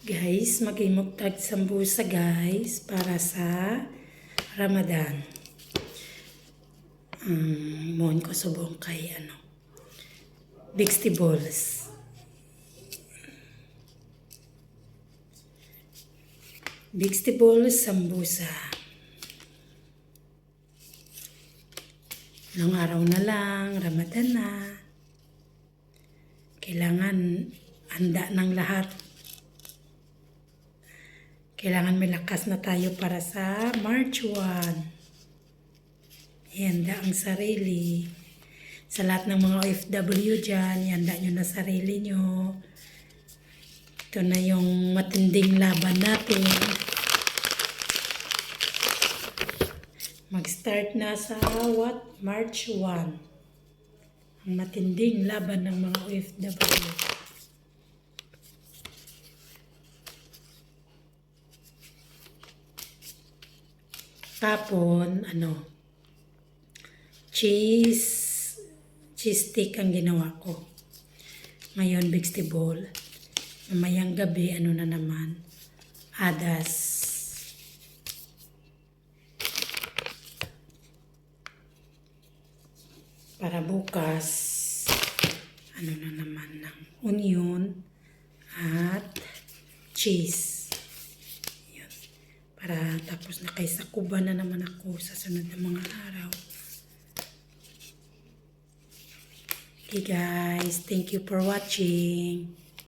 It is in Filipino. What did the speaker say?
Guys, magimugtag sambusa guys para sa Ramadan. Mohon ko subong kay vegetables. Vegetables sambusa. Ilang araw na lang, Ramadan na. Kailangan handa ng lahat. Kailangan may lakas na tayo para sa March 1. Ihanda ang sarili. Sa lahat ng mga OFW dyan, ihanda nyo na sarili nyo. Ito na yung matinding laban natin. Mag-start na sa March 1. Ang matinding laban ng mga OFW. Tapon, cheese stick ang ginawa ko. Ngayon, vegetable. Mamayang gabi, na naman, adas. Para bukas, na naman ng onion at cheese. Para tapos na kay sakuban na naman ako sa sunod na mga araw. Okay guys, thank you for watching.